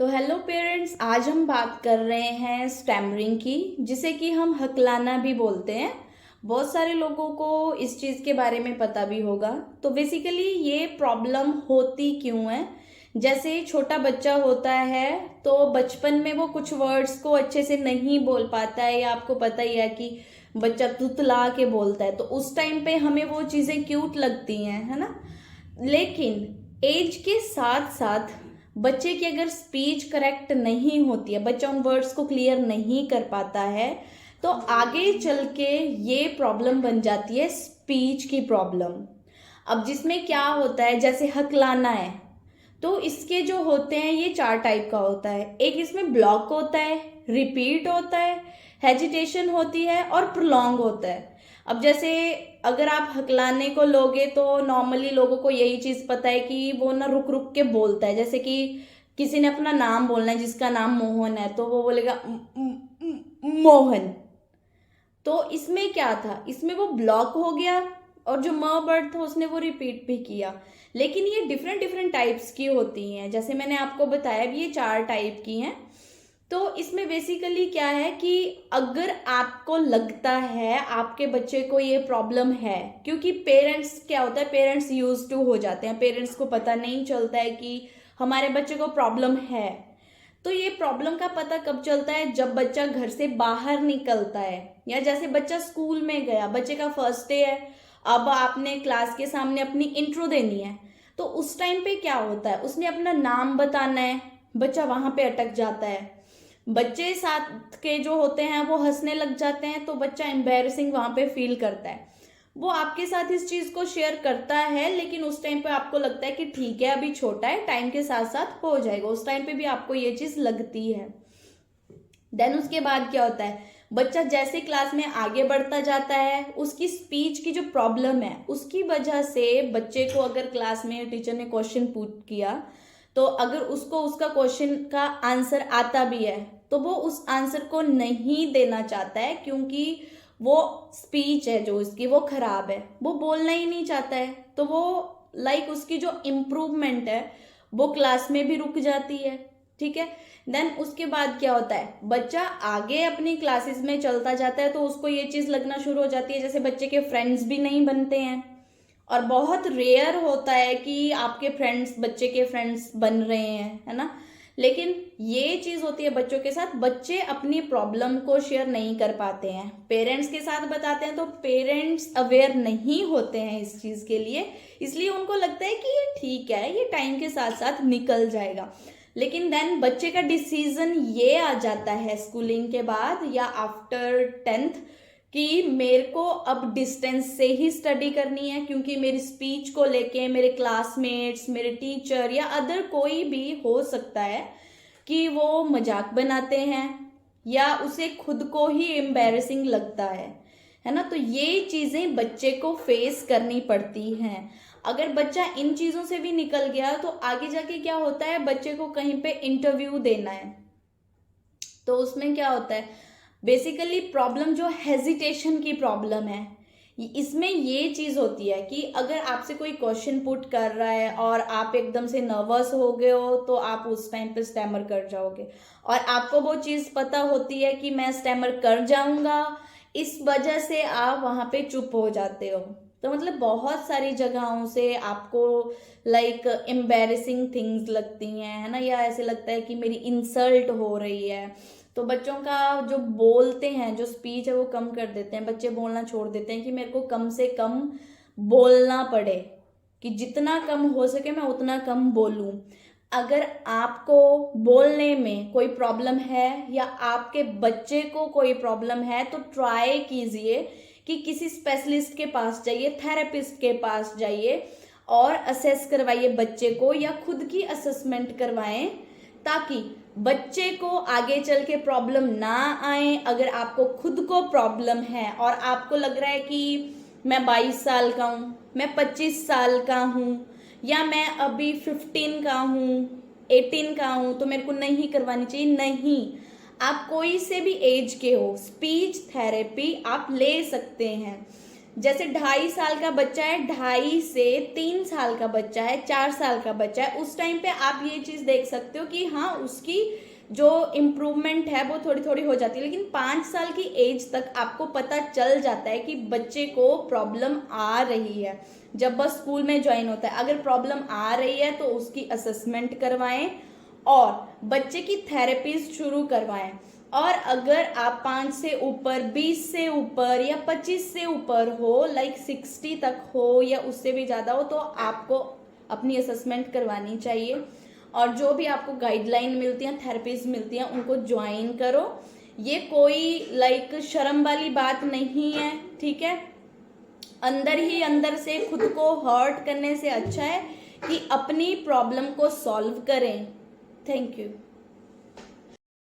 तो hello parents, आज हम बात कर रहे हैं स्टैमरिंग की, जिसे कि हम हकलाना भी बोलते हैं। बहुत सारे लोगों को इस चीज़ के बारे में पता भी होगा। तो बेसिकली ये प्रॉब्लम होती क्यों है? जैसे छोटा बच्चा होता है तो बचपन में वो कुछ वर्ड्स को अच्छे से नहीं बोल पाता है, या आपको पता ही है कि बच्चा तुतला के बोलता है, तो उस टाइम पे हमें वो चीज़ें क्यूट लगती हैं, है ना। लेकिन एज के साथ साथ बच्चे की अगर स्पीच करेक्ट नहीं होती है, बच्चा उन वर्ड्स को क्लियर नहीं कर पाता है, तो आगे चल के ये प्रॉब्लम बन जाती है स्पीच की प्रॉब्लम। अब जिसमें क्या होता है, जैसे हकलाना है, तो इसके जो होते हैं ये 4 टाइप का होता है। एक इसमें ब्लॉक होता है, रिपीट होता है, हेजिटेशन होती है और प्रोलॉन्ग होता है। अब जैसे अगर आप हकलाने को लोगे तो नॉर्मली लोगों को यही चीज पता है कि वो ना रुक रुक के बोलता है। जैसे कि किसी ने अपना नाम बोलना है, जिसका नाम मोहन है, तो वो बोलेगा मोहन। तो इसमें क्या था, इसमें वो ब्लॉक हो गया, और जो म वर्ड था उसने वो रिपीट भी किया। लेकिन ये डिफरेंट डिफरेंट टाइप्स की होती हैं, जैसे मैंने आपको बताया भी, ये 4 टाइप की हैं। तो इसमें बेसिकली क्या है कि अगर आपको लगता है आपके बच्चे को ये प्रॉब्लम है, क्योंकि पेरेंट्स क्या होता है, पेरेंट्स यूज टू हो जाते हैं, पेरेंट्स को पता नहीं चलता है कि हमारे बच्चे को प्रॉब्लम है। तो ये प्रॉब्लम का पता कब चलता है, जब बच्चा घर से बाहर निकलता है, या जैसे बच्चा स्कूल में गया, बच्चे का फर्स्ट डे है, अब आपने क्लास के सामने अपनी इंट्रो देनी है, तो उस टाइम पे क्या होता है, उसने अपना नाम बताना है, बच्चा वहां पे अटक जाता है। बच्चे साथ के जो होते हैं वो हंसने लग जाते हैं, तो बच्चा एम्बैरेसिंग वहां पे फील करता है। वो आपके साथ इस चीज को शेयर करता है, लेकिन उस टाइम पे आपको लगता है कि ठीक है अभी छोटा है, टाइम के साथ साथ हो जाएगा, उस टाइम पे भी आपको ये चीज लगती है। देन उसके बाद क्या होता है, बच्चा जैसे क्लास में आगे बढ़ता जाता है, उसकी स्पीच की जो प्रॉब्लम है उसकी वजह से बच्चे को, अगर क्लास में टीचर ने क्वेश्चन पुट किया, तो अगर उसको उसका क्वेश्चन का आंसर आता भी है, तो वो उस आंसर को नहीं देना चाहता है, क्योंकि वो स्पीच है जो इसकी वो खराब है, वो बोलना ही नहीं चाहता है। तो वो उसकी जो इम्प्रूवमेंट है वो क्लास में भी रुक जाती है। ठीक है। देन उसके बाद क्या होता है, बच्चा आगे अपनी क्लासेस में चलता जाता है, तो उसको ये चीज लगना शुरू हो जाती है जैसे बच्चे के फ्रेंड्स भी नहीं बनते हैं, और बहुत रेयर होता है कि आपके फ्रेंड्स बच्चे के फ्रेंड्स बन रहे हैं, है ना। लेकिन ये चीज होती है बच्चों के साथ, बच्चे अपनी प्रॉब्लम को शेयर नहीं कर पाते हैं, पेरेंट्स के साथ बताते हैं तो पेरेंट्स अवेयर नहीं होते हैं इस चीज के लिए, इसलिए उनको लगता है कि ये ठीक है, ये टाइम के साथ साथ निकल जाएगा। लेकिन देन बच्चे का डिसीजन ये आ जाता है स्कूलिंग के बाद या आफ्टर 10th कि मेरे को अब डिस्टेंस से ही स्टडी करनी है, क्योंकि मेरी स्पीच को लेके मेरे क्लासमेट्स, मेरे टीचर या अदर कोई भी हो सकता है कि वो मजाक बनाते हैं, या उसे खुद को ही एम्बैरेसिंग लगता है ना। तो ये चीजें बच्चे को फेस करनी पड़ती हैं। अगर बच्चा इन चीजों से भी निकल गया, तो आगे जाके क्या होता है, बच्चे को कहीं पे इंटरव्यू देना है, तो उसमें क्या होता है, बेसिकली प्रॉब्लम जो हेजिटेशन की प्रॉब्लम है, इसमें ये चीज होती है कि अगर आपसे कोई क्वेश्चन पुट कर रहा है और आप एकदम से नर्वस हो गए हो, तो आप उस टाइम पे स्टैमर कर जाओगे, और आपको वो चीज पता होती है कि मैं स्टैमर कर जाऊंगा, इस वजह से आप वहां पे चुप हो जाते हो। तो मतलब बहुत सारी जगहों से आपको एम्बैरेसिंग थिंग्स लगती हैं, है ना, या ऐसे लगता है कि मेरी इंसल्ट हो रही है। तो बच्चों का जो बोलते हैं, जो स्पीच है वो कम कर देते हैं, बच्चे बोलना छोड़ देते हैं कि मेरे को कम से कम बोलना पड़े, कि जितना कम हो सके मैं उतना कम बोलूं। अगर आपको बोलने में कोई प्रॉब्लम है या आपके बच्चे को कोई प्रॉब्लम है, तो ट्राई कीजिए कि किसी स्पेशलिस्ट के पास जाइए, थेरेपिस्ट के पास जाइए, और असेस करवाइए बच्चे को, या खुद की असेसमेंट करवाएं, ताकि बच्चे को आगे चल के प्रॉब्लम ना आए। अगर आपको खुद को प्रॉब्लम है और आपको लग रहा है कि मैं 22 साल का हूँ, मैं 25 साल का हूँ, या मैं अभी 15 का हूँ, 18 का हूँ, तो मेरे को नहीं करवानी चाहिए, नहीं, आप कोई से भी एज के हो, स्पीच थेरेपी आप ले सकते हैं। जैसे 2.5 साल का बच्चा है, 2.5 से 3 साल का बच्चा है, 4 साल का बच्चा है, उस टाइम पे आप ये चीज देख सकते हो कि हाँ उसकी जो इम्प्रूवमेंट है वो थोड़ी थोड़ी हो जाती है। लेकिन 5 साल की एज तक आपको पता चल जाता है कि बच्चे को प्रॉब्लम आ रही है। जब बस स्कूल में ज्वाइन होता है, अगर प्रॉब्लम आ रही है तो उसकी असेसमेंट करवाएं और बच्चे की थेरेपीज शुरू करवाएं। और अगर आप 5 से ऊपर, 20 से ऊपर या 25 से ऊपर हो, लाइक 60 तक हो या उससे भी ज़्यादा हो, तो आपको अपनी असेसमेंट करवानी चाहिए। और जो भी आपको गाइडलाइन मिलती हैं, थेरेपीज मिलती हैं, उनको ज्वाइन करो। ये कोई लाइक शर्म वाली बात नहीं है, ठीक है। अंदर ही अंदर से खुद को हर्ट करने से अच्छा है कि अपनी प्रॉब्लम को सॉल्व करें। Thank you.